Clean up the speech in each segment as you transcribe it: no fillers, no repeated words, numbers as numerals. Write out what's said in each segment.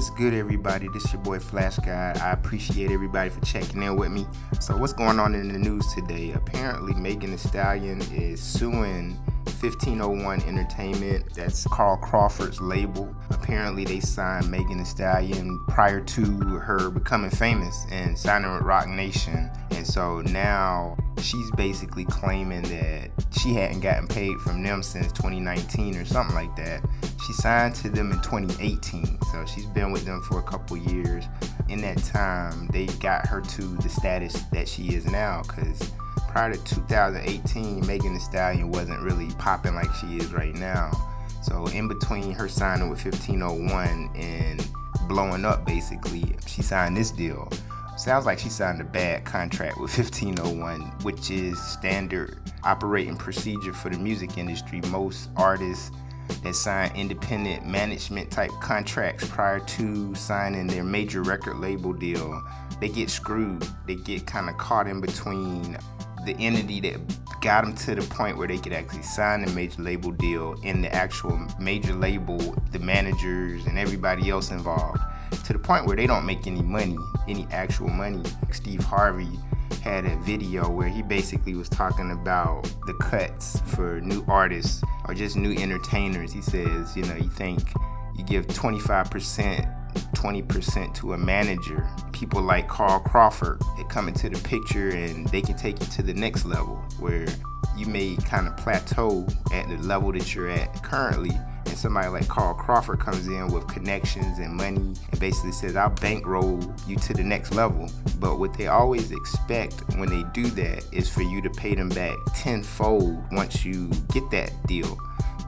What's good, everybody? This your boy FlashGOD. I appreciate everybody for checking in with me. So what's going on in the news today? Apparently Megan Thee Stallion is suing 1501 Entertainment. That's Carl Crawford's label. Apparently they signed Megan Thee Stallion prior to her becoming famous and signing with Roc Nation. And so now she's basically claiming that she hadn't gotten paid from them since 2019 or something like that. She signed to them in 2018, so she's been with them for a couple years. In that time, they got her to the status that she is now, because prior to 2018, Megan Thee Stallion wasn't really popping like she is right now. So in between her signing with 1501 and blowing up, basically, she signed this deal. Sounds like she signed a bad contract with 1501, which is standard operating procedure for the music industry. Most artists that sign independent management type contracts prior to signing their major record label deal, they get screwed. They get kind of caught in between the entity that got them to the point where they could actually sign a major label deal and the actual major label, the managers and everybody else involved, to the point where they don't make any money, any actual money. Steve Harvey had a video where he basically was talking about the cuts for new artists or just new entertainers. He says, you think you give 25%, 20% to a manager. People like Carl Crawford, they come into the picture and they can take you to the next level where you may kind of plateau at the level that you're at currently. And somebody like Carl Crawford comes in with connections and money and basically says, I'll bankroll you to the next level. But what they always expect when they do that is for you to pay them back tenfold once you get that deal.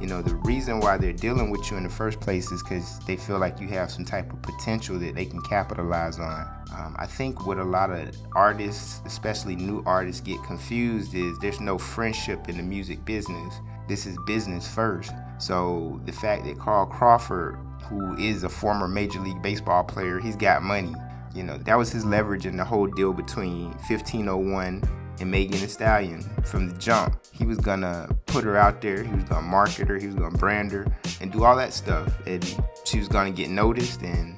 The reason why they're dealing with you in the first place is because they feel like you have some type of potential that they can capitalize on. I think what a lot of artists, especially new artists, get confused is there's no friendship in the music business. This is business first. So the fact that Carl Crawford, who is a former Major League Baseball player, he's got money. That was his leverage in the whole deal between 1501 and Megan Thee Stallion from the jump. He was gonna put her out there, he was gonna market her, he was gonna brand her and do all that stuff. And she was gonna get noticed and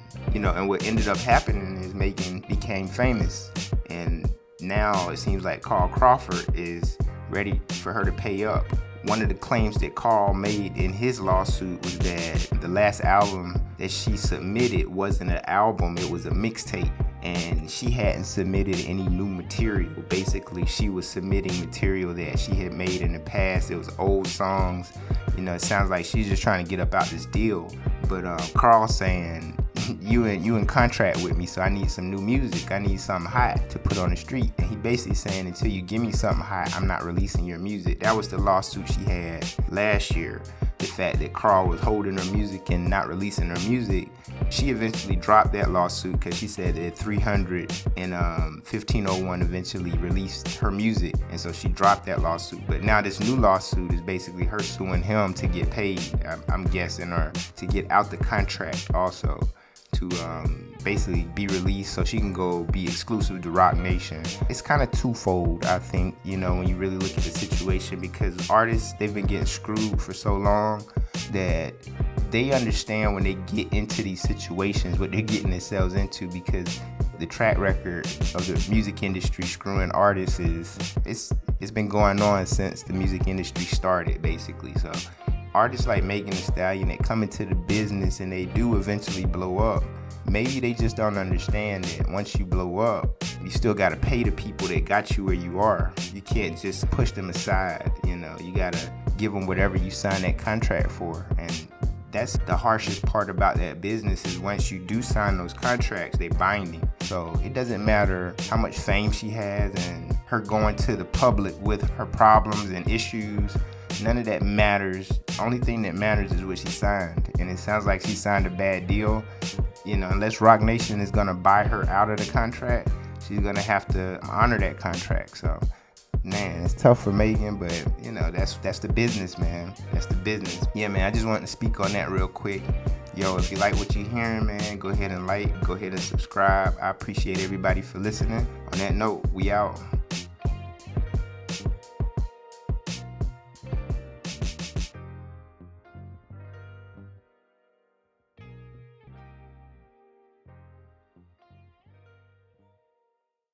what ended up happening is Megan became famous. And now it seems like Carl Crawford is ready for her to pay up. One of the claims that Carl made in his lawsuit was that the last album that she submitted wasn't an album, it was a mixtape. And she hadn't submitted any new material. Basically, she was submitting material that she had made in the past. It was old songs. It sounds like she's just trying to get up out this deal. But Carl's saying, you in contract with me, so I need some new music. I need something hot to put on the street. And he basically saying, until you give me something hot, I'm not releasing your music. That was the lawsuit she had last year. The fact that Carl was holding her music and not releasing her music. She eventually dropped that lawsuit because she said that 300 and 1501 eventually released her music, and so she dropped that lawsuit. But now this new lawsuit is basically her suing him to get paid, I'm guessing, or to get out the contract also, to basically be released so she can go be exclusive to Roc Nation. It's kind of twofold, I think, when you really look at the situation, because artists, they've been getting screwed for so long that they understand when they get into these situations what they're getting themselves into, because the track record of the music industry screwing artists it's been going on since the music industry started, basically. So artists like Megan Thee Stallion that come into the business and they do eventually blow up, maybe they just don't understand that once you blow up, you still got to pay the people that got you where you are. You can't just push them aside. You got to give them whatever you signed that contract for. And that's the harshest part about that business, is once you do sign those contracts, they binding. So it doesn't matter how much fame she has and her going to the public with her problems and issues. None of that matters. The only thing that matters is what she signed. And it sounds like she signed a bad deal. Unless Roc Nation is gonna buy her out of the contract, she's gonna have to honor that contract. So man, it's tough for Megan, but that's the business, man. That's the business. Yeah, man, I just wanted to speak on that real quick. Yo, if you like what you're hearing, man, go ahead and subscribe. I appreciate everybody for listening. On that note, we out.